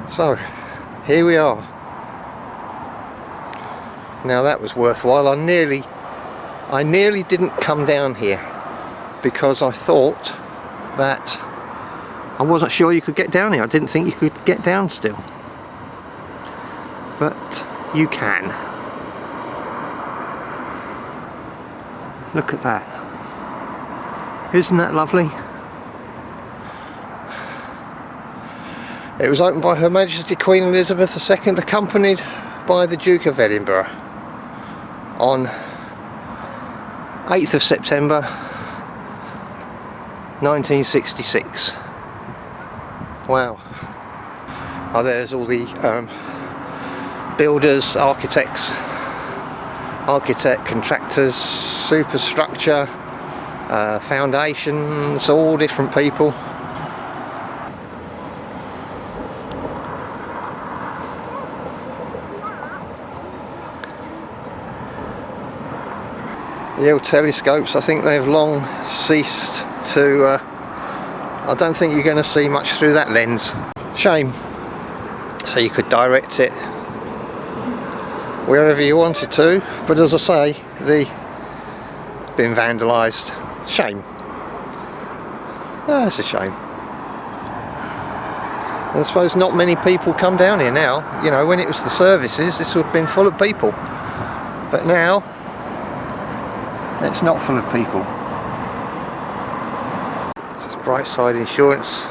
So here we are. Now that was worthwhile. I nearly didn't come down here because I thought that I wasn't sure you could get down here. I didn't think you could get down still, but you can. Look at that. Isn't that lovely? It was opened by Her Majesty Queen Elizabeth II, accompanied by the Duke of Edinburgh, on 8th of September 1966. Wow. Oh, there's all the builders, architect, contractors, superstructure, foundations, all different people. The old telescopes, I think they've long ceased to, I don't think you're going to see much through that lens. Shame. So you could direct it wherever you wanted to, but as I say, been vandalised. Shame. That's a shame. And I suppose not many people come down here now. You know, when it was the services, this would have been full of people, but now it's not full of people. This is Brightside Insurance.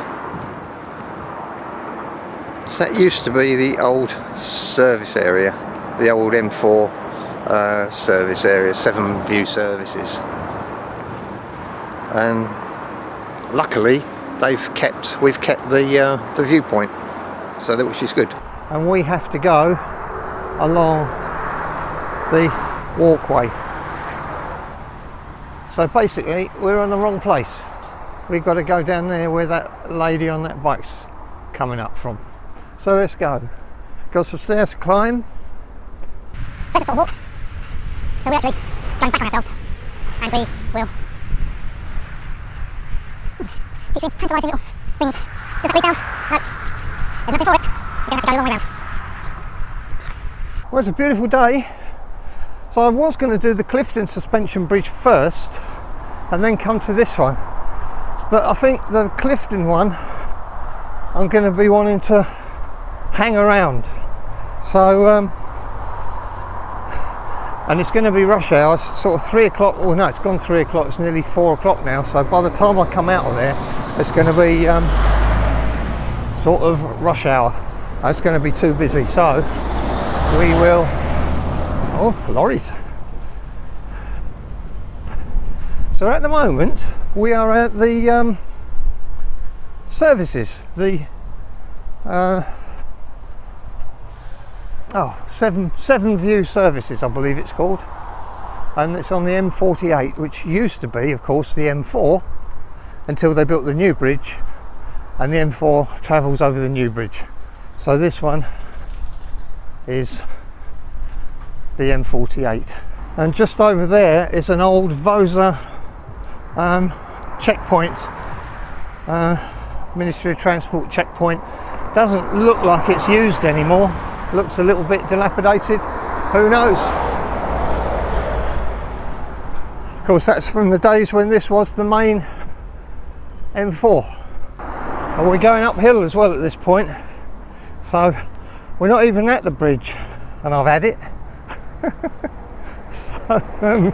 So that used to be the old service area, the old M4 service area, Severn View Services. And luckily we've kept the viewpoint, so that, which is good. And we have to go along the walkway. So basically we're on the wrong place. We've got to go down there where that lady on that bike's coming up from. So let's go. Got some stairs to climb. There's a sort of walk. So we're actually going back on ourselves, and we will keep seeing tantalising little things. Just a speed down. No, there's nothing for it. We're going to have to go the long way round. Well, it's a beautiful day. So I was going to do the Clifton Suspension Bridge first and then come to this one, but I think the Clifton one I'm going to be wanting to hang around. So and it's going to be rush hour. It's sort of 3 o'clock. Oh no, it's gone 3 o'clock. It's nearly 4 o'clock now. So by the time I come out of there, it's going to be sort of rush hour. It's going to be too busy. So we will. Oh, lorries. So at the moment we are at the services, the Severn View Services, I believe it's called, and it's on the M48, which used to be, of course, the M4 until they built the new bridge, and the M4 travels over the new bridge. So this one is the M48, and just over there is an old Vosa checkpoint, Ministry of Transport checkpoint. Doesn't look like it's used anymore. Looks a little bit dilapidated. Who knows? Of course, that's from the days when this was the main M4. And we're going uphill as well at this point, so we're not even at the bridge, and I've had it. So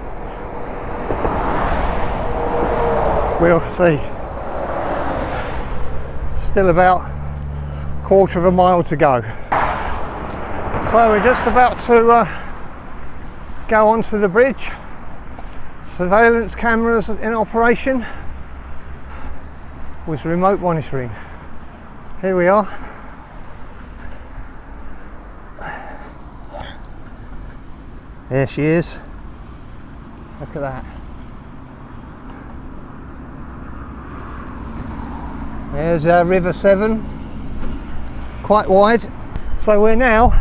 we'll see. Still about a quarter of a mile to go. So we're just about to go onto the bridge. Surveillance cameras in operation with remote monitoring. Here we are. There she is. Look at that. There's River Severn, quite wide. So we're now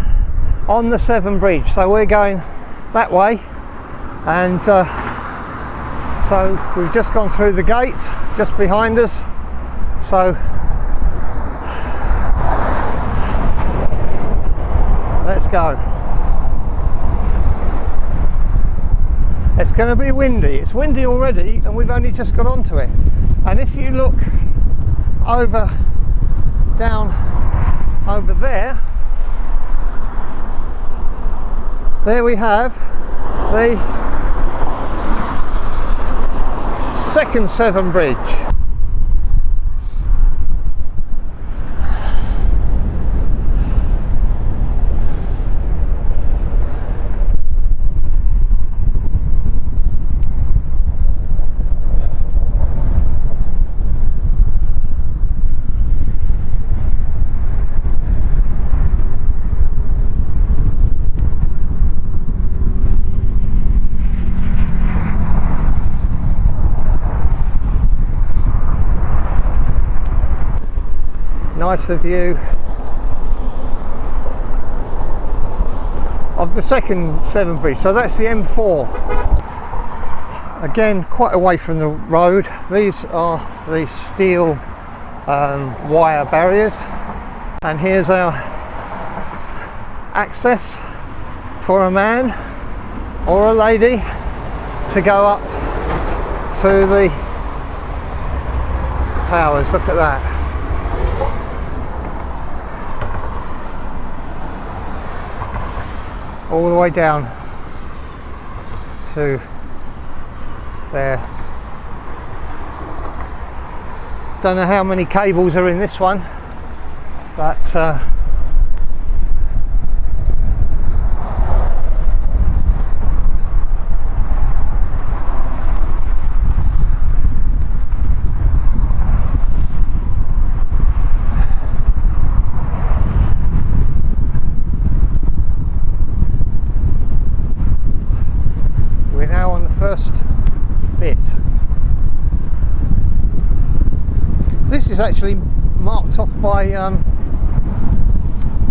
on the Severn Bridge. So we're going that way, and so we've just gone through the gates just behind us. So go. It's going to be windy. It's windy already and we've only just got onto it. And if you look down over there we have the second Severn Bridge. Nicer view of the second Severn Bridge. So that's the M4. Again, quite away from the road. These are the steel wire barriers, and here's our access for a man or a lady to go up to the towers. Look at that. All the way down to there. Don't know how many cables are in this one, but first bit. This is actually marked off by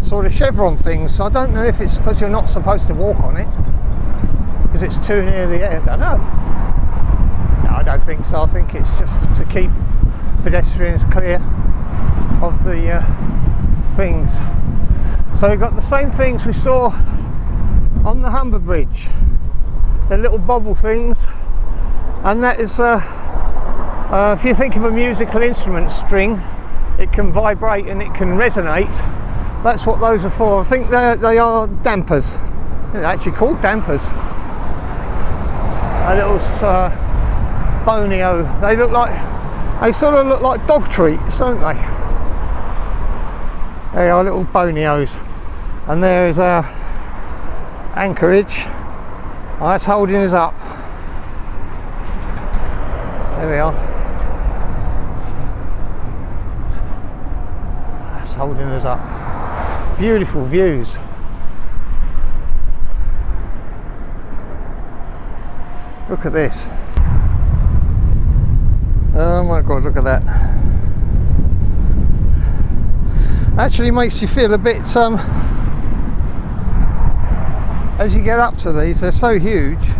sort of chevron things, so I don't know if it's because you're not supposed to walk on it because it's too near the end. I don't know. No, I don't think so. I think it's just to keep pedestrians clear of the things. So we've got the same things we saw on the Humber Bridge. The little bobble things, and that is if you think of a musical instrument string, it can vibrate and it can resonate. That's what those are for. I think they are dampers. They're actually called dampers. A little bonio. They sort of look like dog treats, don't they? They are little bonios. And there is our anchorage. Oh, that's holding us up. There we are. That's holding us up. Beautiful views. Look at this. Oh my God, look at that. Actually makes you feel a bit as you get up to these, they're so huge,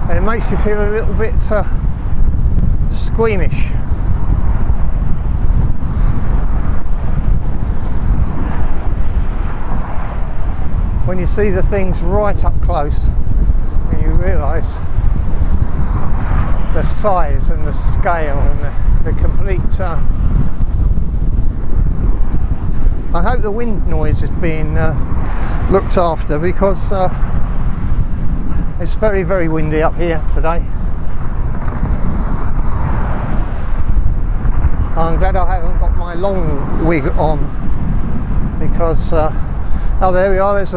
and it makes you feel a little bit squeamish. When you see the things right up close and you realise the size and the scale and the complete I hope the wind noise is being looked after, because it's very, very windy up here today. I'm glad I haven't got my long wig on, because oh, there we are. There's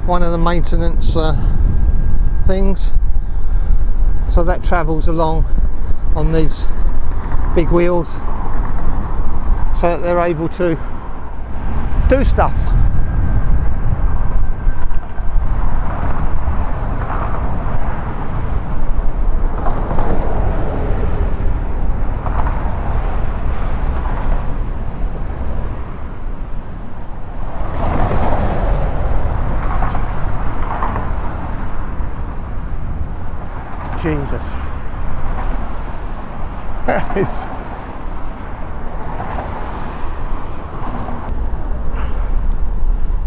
one of the maintenance things, so that travels along on these big wheels so that they're able to do stuff. Jesus.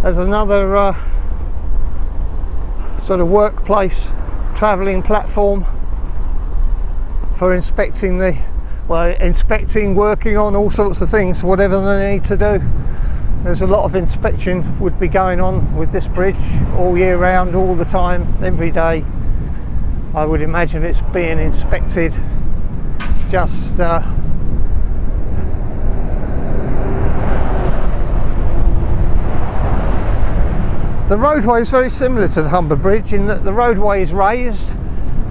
There's another sort of workplace travelling platform for inspecting working on all sorts of things, whatever they need to do. There's a lot of inspection would be going on with this bridge all year round, all the time, every day. I would imagine it's being inspected. Just the roadway is very similar to the Humber Bridge in that the roadway is raised.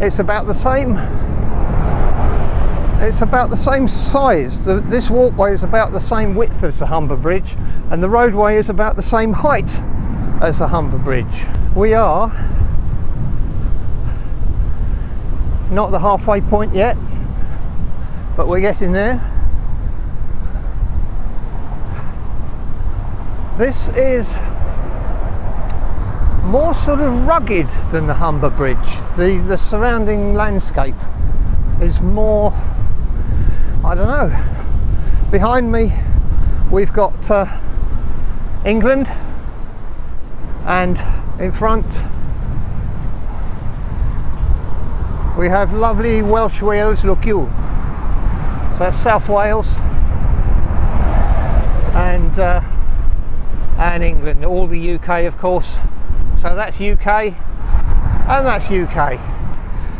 It's about the same. It's about the same size. This walkway is about the same width as the Humber Bridge, and the roadway is about the same height as the Humber Bridge. We are not the halfway point yet, but we're getting there. This is more sort of rugged than the Humber Bridge. The surrounding landscape is more, I don't know. Behind me we've got England, and in front we have lovely Welsh Wales, look you. So that's South Wales and England, all the UK of course. So that's UK and that's UK.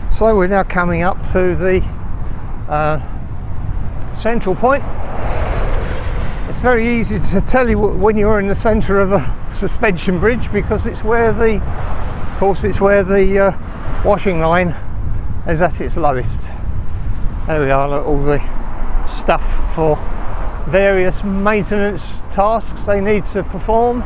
So we're now coming up to the central point. It's very easy to tell you when you're in the centre of a suspension bridge, because it's where the washing line is at its lowest. There we are, look, all the stuff for various maintenance tasks they need to perform.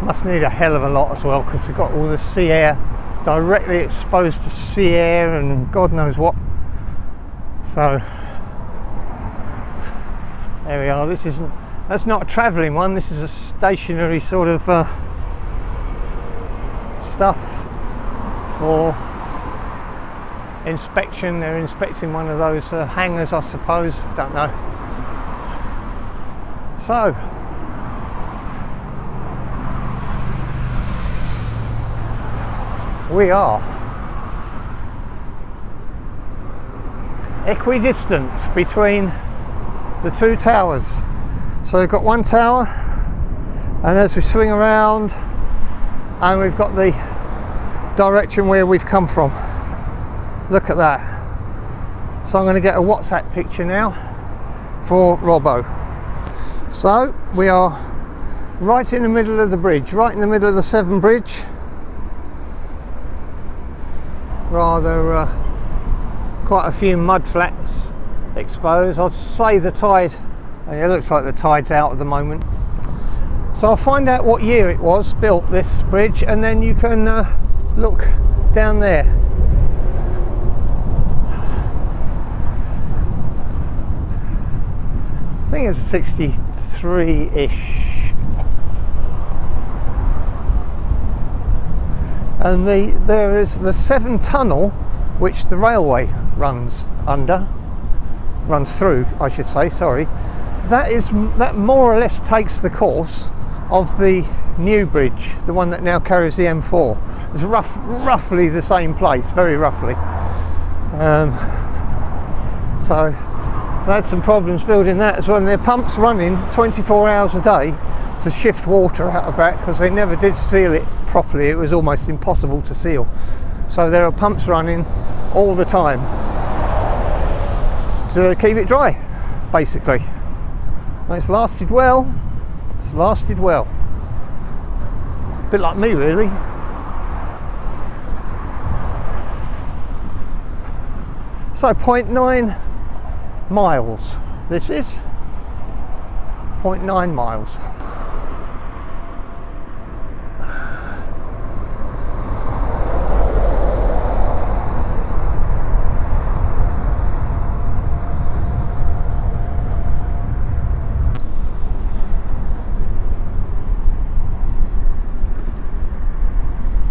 Must need a hell of a lot as well, because they've got all the sea air, directly exposed to sea air and God knows what. So there we are. That's not a travelling one, this is a stationary sort of stuff for inspection. They're inspecting one of those hangars, I suppose, don't know. So we are equidistant between the two towers. So we've got one tower, and as we swing around, and we've got the direction where we've come from. Look at that. So I'm going to get a WhatsApp picture now for Robbo. So we are right in the middle of the bridge, right in the middle of the Severn Bridge. Rather quite a few mud flats exposed. I'd say the tide, it looks like the tide's out at the moment. So I'll find out what year it was built, this bridge, and then you can look down there. I think it's 63-ish. And there is the Severn Tunnel, which the railway runs through, I should say, sorry. That more or less takes the course of the new bridge, the one that now carries the M4. It's roughly the same place, very roughly. So they had some problems building that as well, and their pumps running 24 hours a day to shift water out of that, because they never did seal it properly. It was almost impossible to seal. So there are pumps running all the time to keep it dry, basically. And it's lasted well. It's lasted well. A bit like me, really. So 0.9 miles. This is 0.9 miles.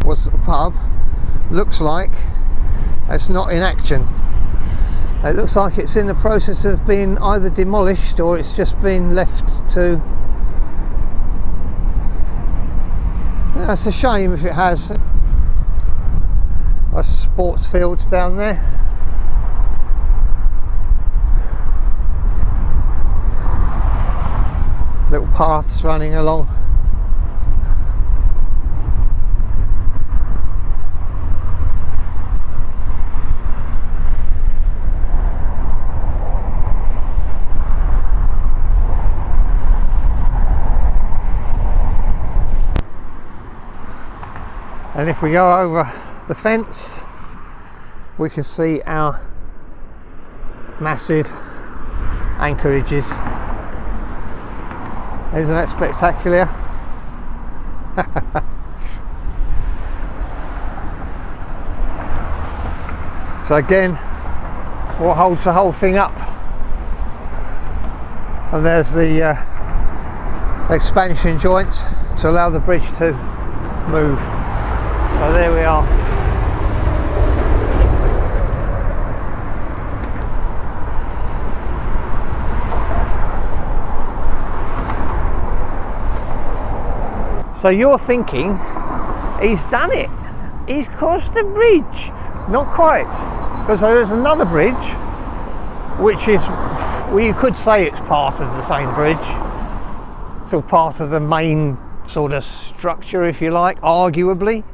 What's the pub looks like? It's not in action. It looks like it's in the process of being either demolished or it's just been left to That's a shame if it has. A sports fields down there. Little paths running along. And if we go over the fence, we can see our massive anchorages. Isn't that spectacular? So again, what holds the whole thing up? And there's the expansion joint to allow the bridge to move. So there we are. So you're thinking, he's done it. He's crossed the bridge. Not quite, because there is another bridge, which is, well, you could say it's part of the same bridge. So part of the main sort of structure, if you like, arguably.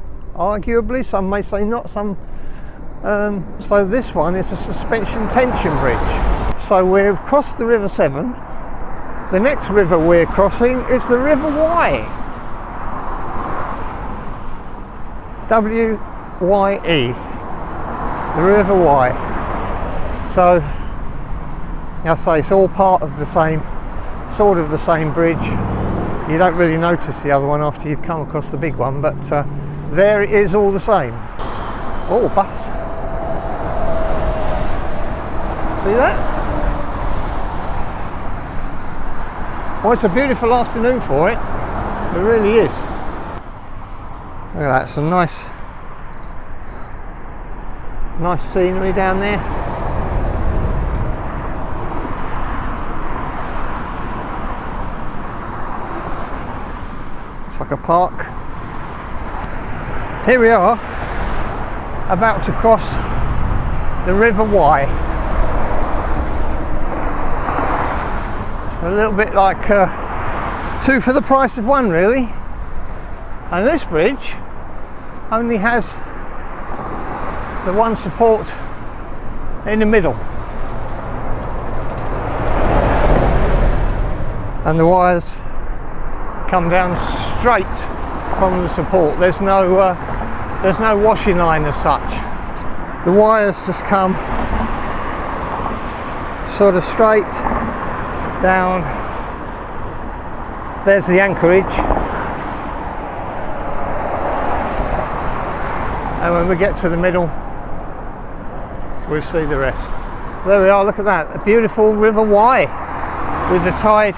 Some may say not, some. So this one is a suspension tension bridge. So we've crossed the River Severn. The next river we're crossing is the River Wye. W-Y-E, the River Wye. So, I say it's all part of the same, sort of the same bridge. You don't really notice the other one after you've come across the big one, but there it is all the same. Oh, bus. See that? Well, it's a beautiful afternoon for it. It really is. Look at that, some nice scenery down there. It's like a park. Here we are, about to cross the River Wye. It's a little bit like two for the price of one, really. And this bridge only has the one support in the middle, and the wires come down straight from the support. There's no washing line as such. The wires just come sort of straight down. There's the anchorage. And when we get to the middle, we'll see the rest. There we are, look at that, a beautiful River Wye with the tide.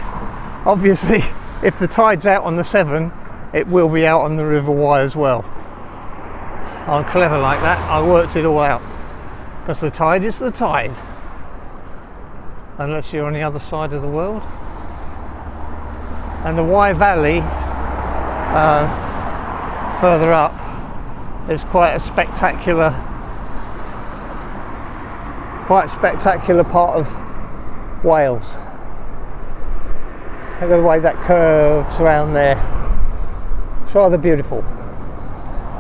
Obviously, if the tide's out on the Severn, it will be out on the River Wye as well. I'm clever like that, I worked it all out. Because the tide is the tide. Unless you're on the other side of the world. And the Wye Valley, further up, is quite a spectacular part of Wales. Look at the way that curves around there. It's rather beautiful,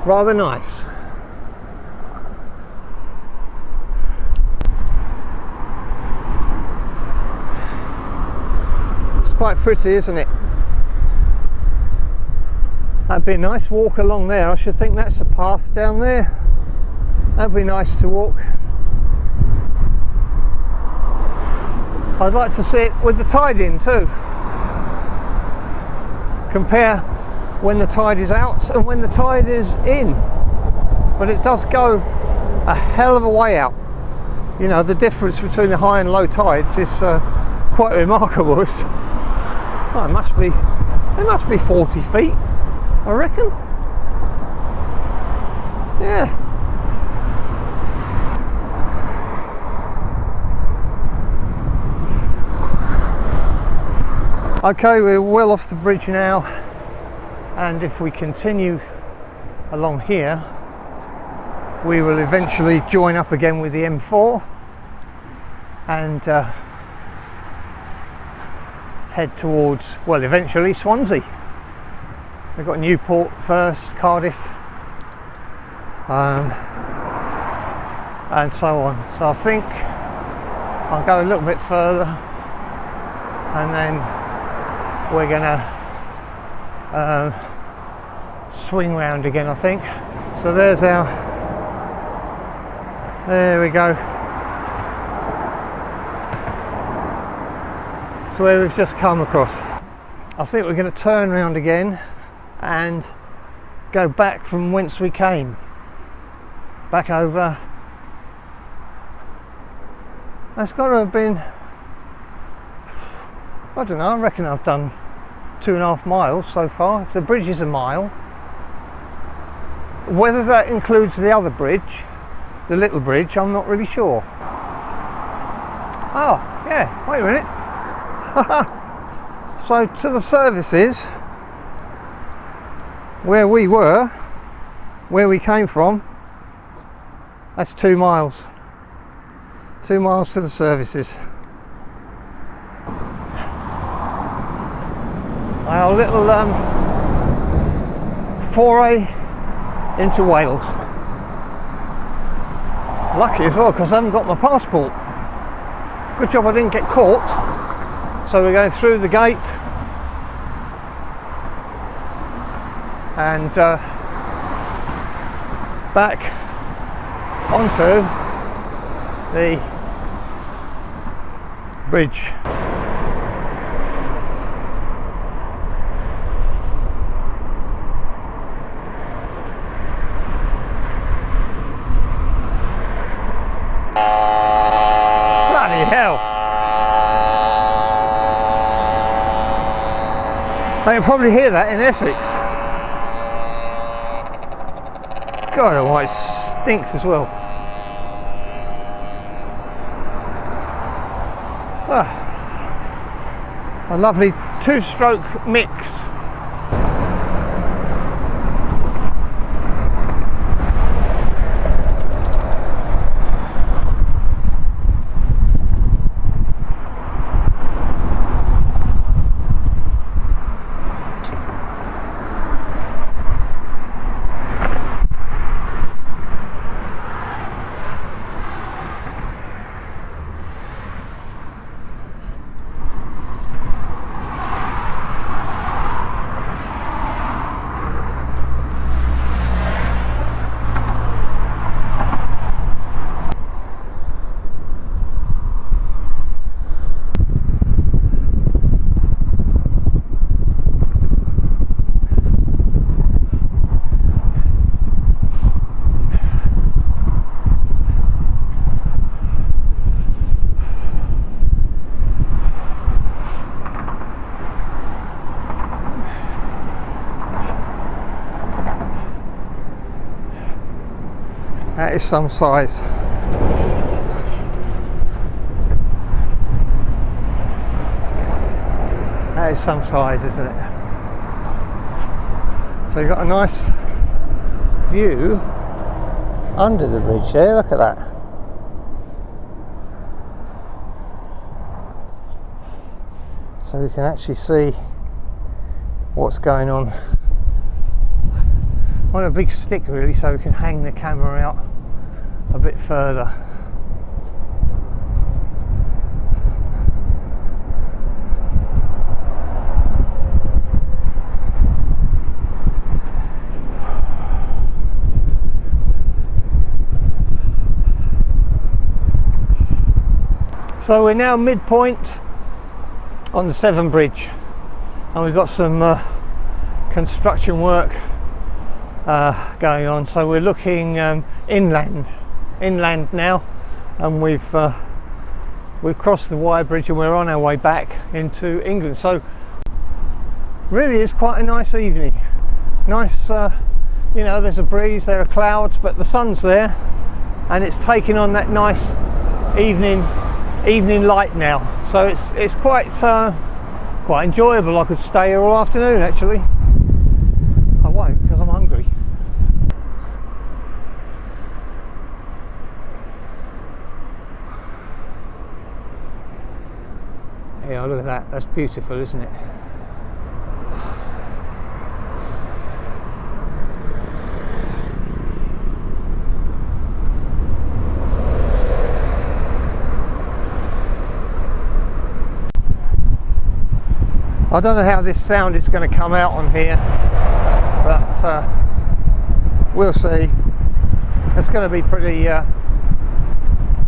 rather nice. It's quite pretty, isn't it? That'd be a nice walk along there. I should think that's a path down there. That'd be nice to walk. I'd like to see it with the tide in too. Compare when the tide is out and when the tide is in. But it does go a hell of a way out. You know, the difference between the high and low tides is quite remarkable. Oh, it must be 40 feet. I reckon. Yeah. Okay, we're well off the bridge now, and if we continue along here, we will eventually join up again with the M4 and head towards, well, eventually Swansea. We've got Newport first, Cardiff, and so on. So I think I'll go a little bit further and then we're gonna swing round again, I think. So there's our, there we go. It's where we've just come across. I think we're going to turn round again and go back from whence we came. Back over. That's got to have been, I don't know, I reckon I've done 2.5 miles so far. If the bridge is a mile, whether that includes the other bridge, the little bridge, I'm not really sure. Oh, yeah, wait a minute. So to the services, where we were, where we came from, that's 2 miles. 2 miles to the services. Our little foray into Wales. Lucky as well, because I haven't got my passport. Good job I didn't get caught. So we're going through the gate and back onto the bridge. Bloody hell! They can probably hear that in Essex. God, oh, it stinks as well. A lovely 2-stroke mix. That is some size. That is some size, isn't it? So you've got a nice view under the bridge there, look at that. So we can actually see what's going on. I want a big stick really so we can hang the camera out a bit further. So we're now midpoint on the Severn Bridge and we've got some construction work going on, so we're looking inland now, and we've crossed the Wye Bridge and we're on our way back into England. So really it's quite a nice evening. Nice, you know, there's a breeze, there are clouds, but the sun's there and it's taking on that nice evening light now, so it's quite enjoyable. I could stay here all afternoon actually. here. Look at that. That's beautiful, isn't it? I don't know how this sound is going to come out on here, but we'll see. It's going to be pretty,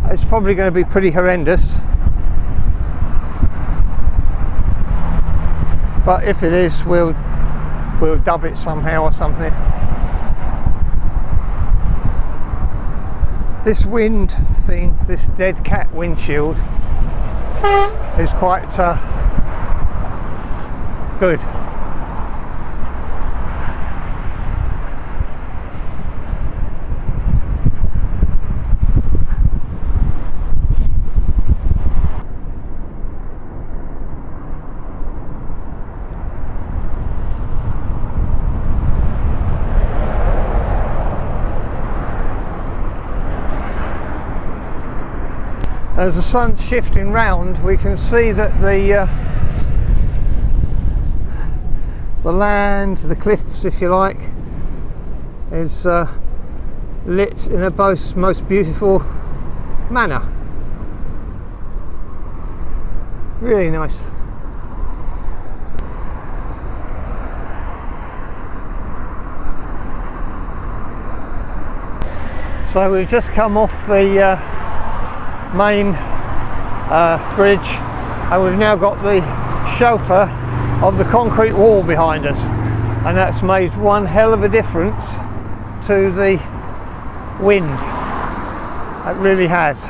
it's probably going to be pretty horrendous. But if it is, we'll dub it somehow or something. This wind thing, this dead cat windshield, is quite good. As the sun's shifting round, we can see that the land, the cliffs if you like, is lit in a most beautiful manner. Really nice. So we've just come off the main bridge, and we've now got the shelter of the concrete wall behind us, and that's made one hell of a difference to the wind. It really has.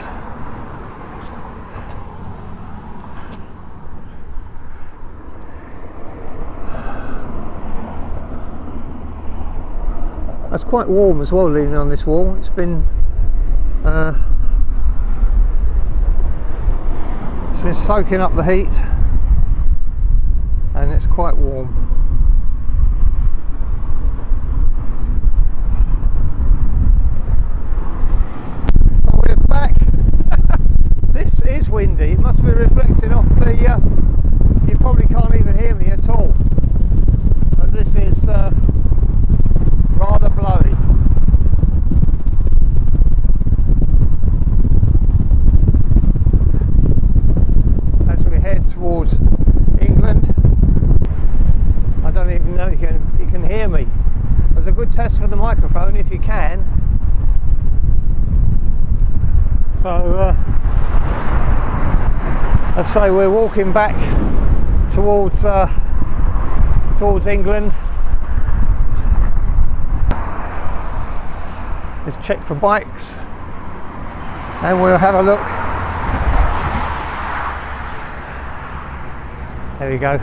That's quite warm as well, leaning on this wall. It's been soaking up the heat, and it's quite warm. So we're back. This is windy. It must be reflecting off the you probably can't even hear me at all, but this is rather blowy. Towards England. I don't even know if you can hear me. There's a good test for the microphone if you can. So let's say we're walking back towards England. Let's check for bikes and we'll have a look. There we go.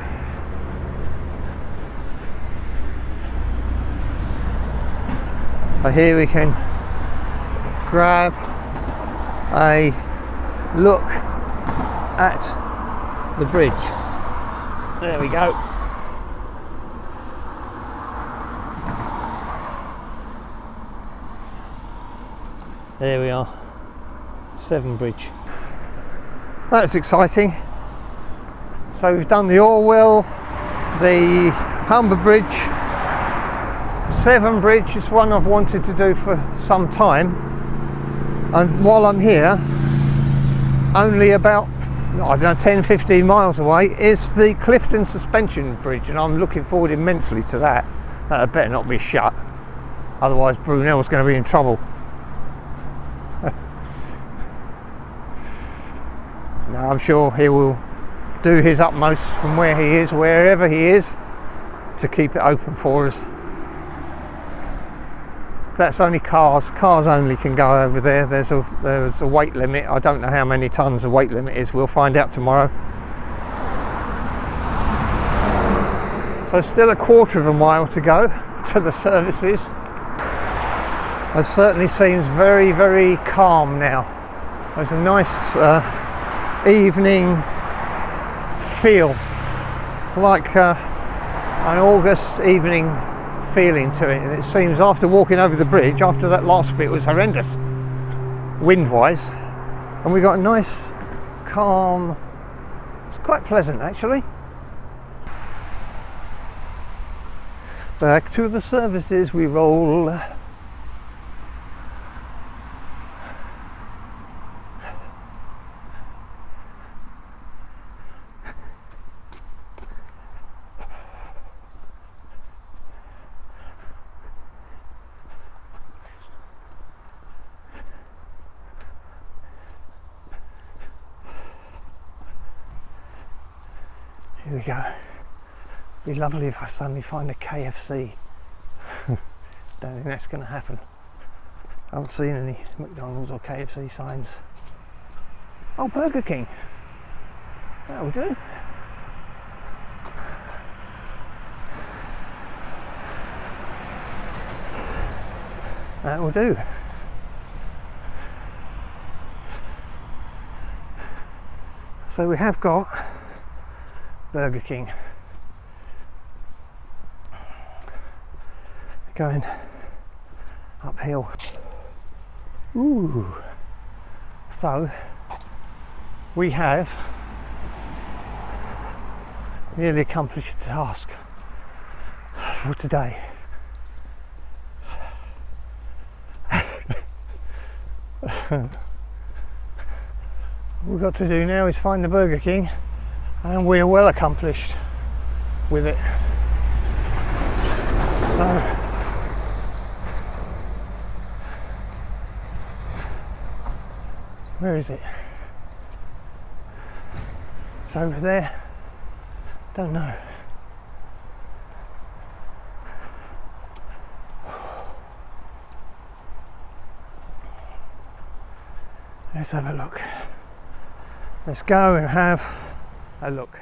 So here we can grab a look at the bridge. There we go. There we are. Severn Bridge. That's exciting. So we've done the Orwell, the Humber Bridge, Severn Bridge is one I've wanted to do for some time, and while I'm here, only about, I don't know, 10-15 miles away is the Clifton Suspension Bridge, and I'm looking forward immensely to that. That better not be shut, otherwise Brunel's going to be in trouble. No, I'm sure he will do his utmost from where he is, wherever he is, to keep it open for us. That's only cars only can go over there. There's a weight limit. I don't know how many tons the weight limit is. We'll find out tomorrow. So still a quarter of a mile to go to the services. It certainly seems very, very calm now. There's a nice evening feel, like an August evening feeling to it, and it seems after walking over the bridge, after that last bit was horrendous wind wise, and we got a nice calm It's quite pleasant actually. Back to the services we roll. Here we go. Be lovely if I suddenly find a KFC. Don't think that's going to happen. I haven't seen any McDonald's or KFC signs. Oh, Burger King. That'll do. That will do. So we have got Burger King. Going uphill. Ooh. So we have nearly accomplished the task for today. What we've got to do now is find the Burger King, and we're well accomplished with it. So where is it? It's over there. Don't know. Let's have a look. Let's go and have a look.